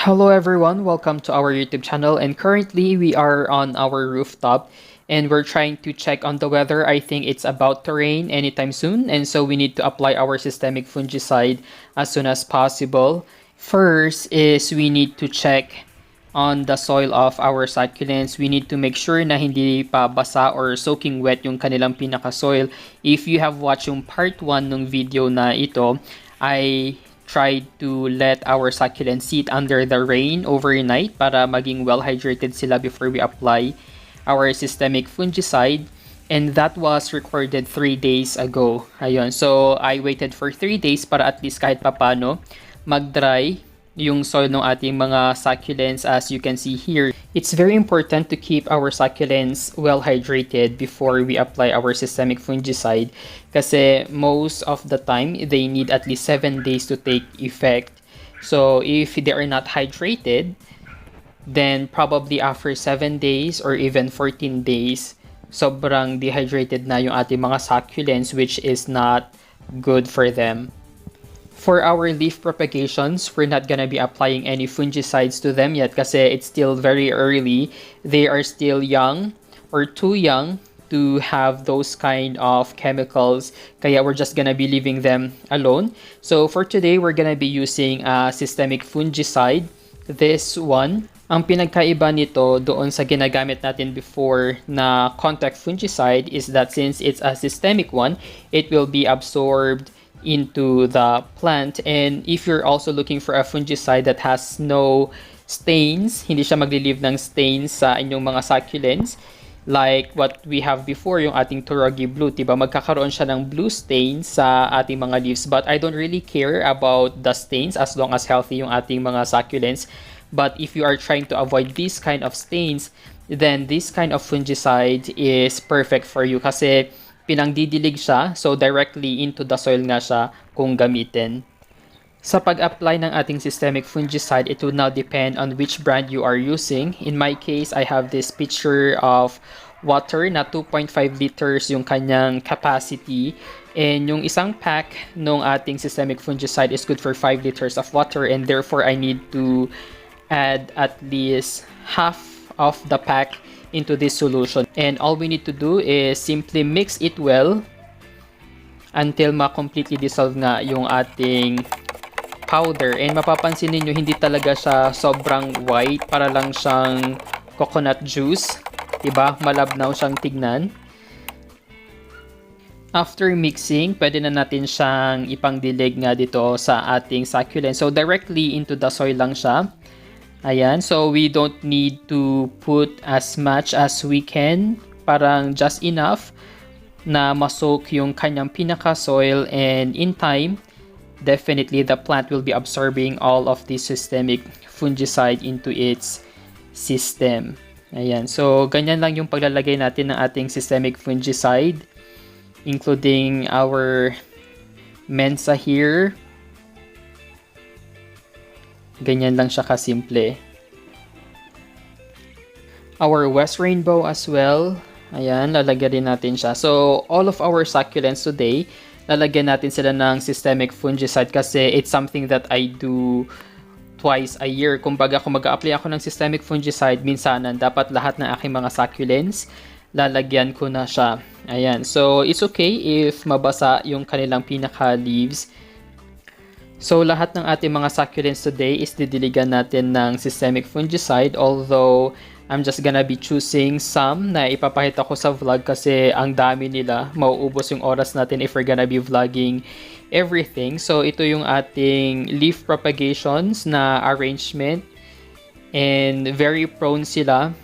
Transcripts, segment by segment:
Hello everyone, welcome to our YouTube channel, and currently we are on our rooftop and we're trying to check on the weather. I think it's about to rain anytime soon, and so we need to apply our systemic fungicide as soon as possible. First is we need to check on the soil of our succulents. We need to make sure na hindi pa basa or soaking wet yung kanilang pinaka-soil. If you have watched yung part 1 ng video na ito, I tried to let our succulents sit under the rain overnight para maging well hydrated sila before we apply our systemic fungicide, and that was recorded 3 days ago. Ayun, so I waited for 3 days para at least kahit papano mag-dry yung soil ng ating mga succulents. As you can see here, it's very important to keep our succulents well hydrated before we apply our systemic fungicide kasi most of the time they need at least 7 days to take effect. So if they are not hydrated, then probably after 7 days or even 14 days, sobrang dehydrated na yung ating mga succulents, which is not good for them. For our leaf propagations, we're not gonna be applying any fungicides to them yet kasi it's still very early. They are still young or too young to have those kind of chemicals, kaya we're just gonna be leaving them alone. So for today, we're gonna be using a systemic fungicide. This one, ang pinagkaiba nito doon sa ginagamit natin before na contact fungicide is that since it's a systemic one, it will be absorbed into the plant. And if you're also looking for a fungicide that has no stains, hindi siya magli-leave ng stains sa inyong mga succulents, like what we have before, yung ating Turogi Blue, diba? Magkakaroon siya ng blue stains sa ating mga leaves. But I don't really care about the stains as long as healthy yung ating mga succulents. But if you are trying to avoid these kind of stains, then this kind of fungicide is perfect for you kasi pinangdidilig siya, so directly into the soil nga siya kung gamitin. Sa pag-apply ng ating systemic fungicide, it will now depend on which brand you are using. In my case, I have this pitcher of water na 2.5 liters yung kanyang capacity. And yung isang pack ng ating systemic fungicide is good for 5 liters of water, and therefore I need to add at least half of the pack into this solution. And all we need to do is simply mix it well until ma-completely dissolve nga yung ating powder. And mapapansin niyo hindi talaga siya sobrang white, para lang siyang coconut juice, diba? Malabnaw siyang tignan. After mixing, pwede na natin siyang ipangdilig nga dito sa ating succulent. So directly into the soil lang siya. Ayan, so we don't need to put as much as we can, parang just enough na ma-soak yung kanyang pinaka-soil, and in time, definitely the plant will be absorbing all of this systemic fungicide into its system. Ayan, so ganyan lang yung paglalagay natin ng ating systemic fungicide, including our Mensa here. Ganyan lang siya kasimple. Our West Rainbow as well. Ayan, lalagyan din natin siya. So, all of our succulents today, lalagyan natin sila ng systemic fungicide kasi it's something that I do twice a year. Kumbaga, kung mag-a-apply ako ng systemic fungicide, minsanan, dapat lahat ng aking mga succulents, lalagyan ko na siya. Ayan, so it's okay if mabasa yung kanilang pinaka-leaves. So, lahat ng ating mga succulents today is didiligan natin ng systemic fungicide, although I'm just gonna be choosing some na ipapakita ko sa vlog kasi ang dami nila. Mauubos yung oras natin if we're gonna be vlogging everything. So, ito yung ating leaf propagations na arrangement, and very prone sila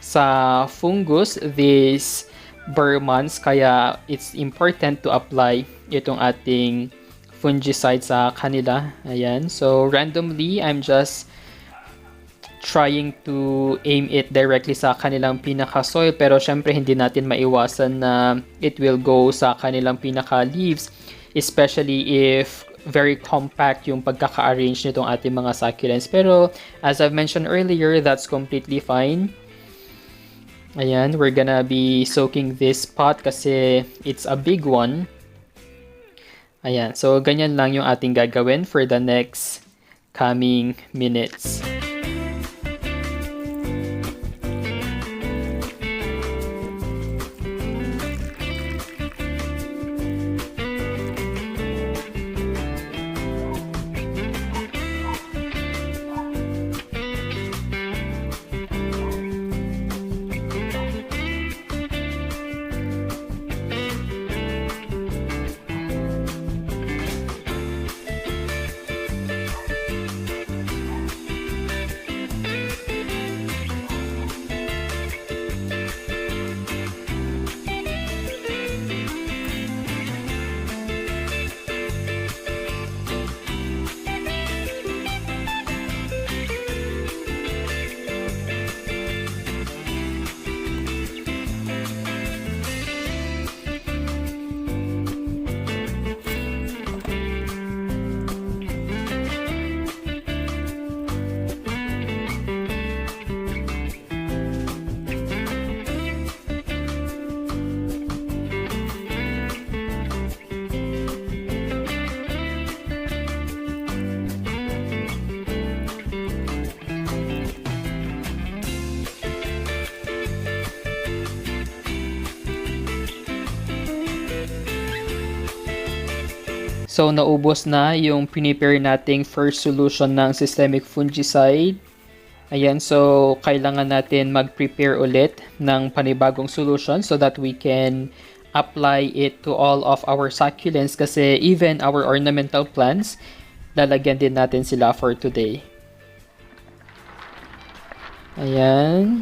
sa fungus these bare months, kaya it's important to apply itong ating fungicide sa kanila. Ayan. So, randomly, I'm just trying to aim it directly sa kanilang pinaka-soil. Pero, syempre, hindi natin maiwasan na it will go sa kanilang pinaka-leaves. Especially if very compact yung pagkaka-arrange nitong ating mga succulents. Pero, as I've mentioned earlier, that's completely fine. Ayan. We're gonna be soaking this pot kasi it's a big one. Ayan, so ganyan lang yung ating gagawin for the next coming minutes. So, naubos na yung prepare nating first solution ng systemic fungicide. Ayan, so kailangan natin mag-prepare ulit ng panibagong solution so that we can apply it to all of our succulents kasi even our ornamental plants, lalagyan din natin sila for today. Ayan.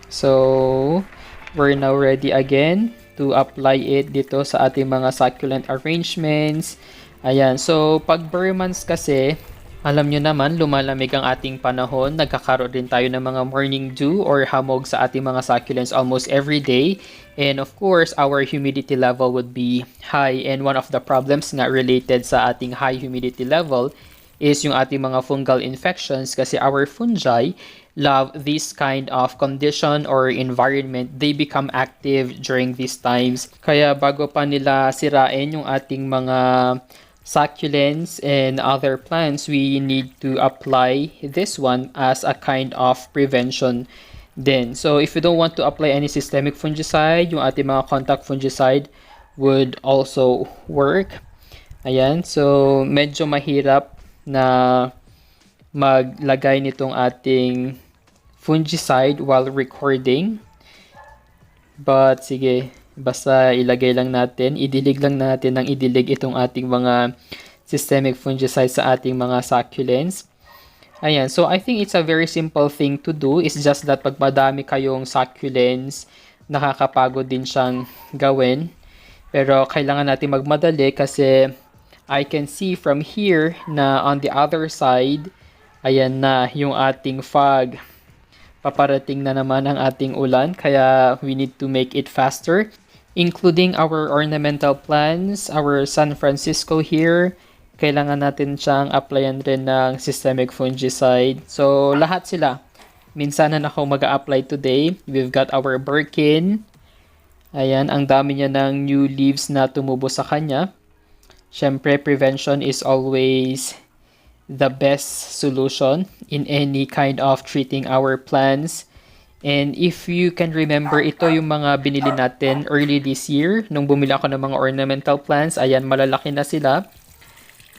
So, we're now ready again to apply it dito sa ating mga succulent arrangements. Ayan, so pag bare months kasi, alam nyo naman, lumalamig ang ating panahon. Nagkakaroon din tayo ng mga morning dew or hamog sa ating mga succulents almost every day. And of course, our humidity level would be high. And one of the problems nga related sa ating high humidity level is yung ating mga fungal infections kasi our fungi love this kind of condition or environment. They become active during these times. Kaya bago pa nila sirain yung ating mga succulents and other plants, we need to apply this one as a kind of prevention din. So if you don't want to apply any systemic fungicide, yung ating mga contact fungicide would also work. Ayan, so medyo mahirap na maglagay nitong ating fungicide while recording. But sige, basta ilagay lang natin, idilig lang natin ng idilig itong ating mga systemic fungicide sa ating mga succulents. Ayan, so I think it's a very simple thing to do. It's just that pag madami kayong succulents, nakakapagod din siyang gawin. Pero kailangan natin magmadali kasi I can see from here na on the other side, ayan na yung ating fog. Paparating na naman ang ating ulan, kaya we need to make it faster. Including our ornamental plants, our San Francisco here, kailangan natin siyang applyan rin ng systemic fungicide. So, lahat sila. Minsan na ako mag-a-apply today. We've got our Birkin. Ayan, ang dami niya ng new leaves na tumubo sa kanya. Siyempre, prevention is always the best solution in any kind of treating our plants. And if you can remember, ito yung mga binili natin early this year. Nung bumili ako ng mga ornamental plants, ayan, malalaki na sila.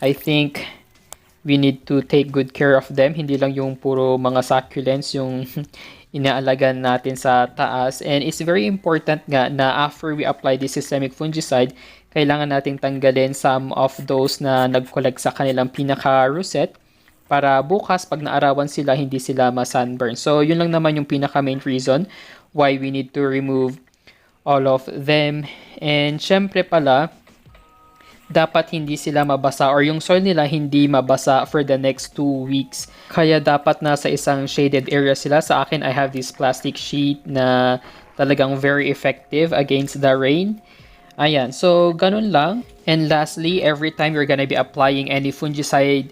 I think we need to take good care of them. Hindi lang yung puro mga succulents yung inaalagaan natin sa taas. And it's very important nga na after we apply the systemic fungicide, kailangan nating tanggalin some of those na nag-collect sa kanilang pinaka-rosette para bukas pag naarawan sila, hindi sila ma-sunburn. So, yun lang naman yung pinaka-main reason why we need to remove all of them. And syempre pala, dapat hindi sila mabasa or yung soil nila hindi mabasa for the next 2 weeks. Kaya dapat nasa isang shaded area sila. Sa akin, I have this plastic sheet na talagang very effective against the rain. Ayan, so ganun lang. And lastly, every time you're gonna be applying any fungicide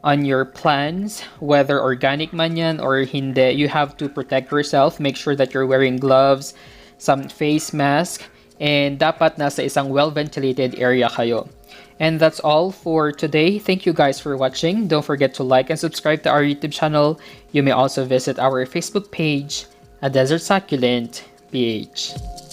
on your plants, whether organic man yan or hindi, you have to protect yourself. Make sure that you're wearing gloves, some face mask, and dapat nasa isang well-ventilated area kayo. And that's all for today. Thank you guys for watching. Don't forget to like and subscribe to our YouTube channel. You may also visit our Facebook page, A Desert Succulent PH.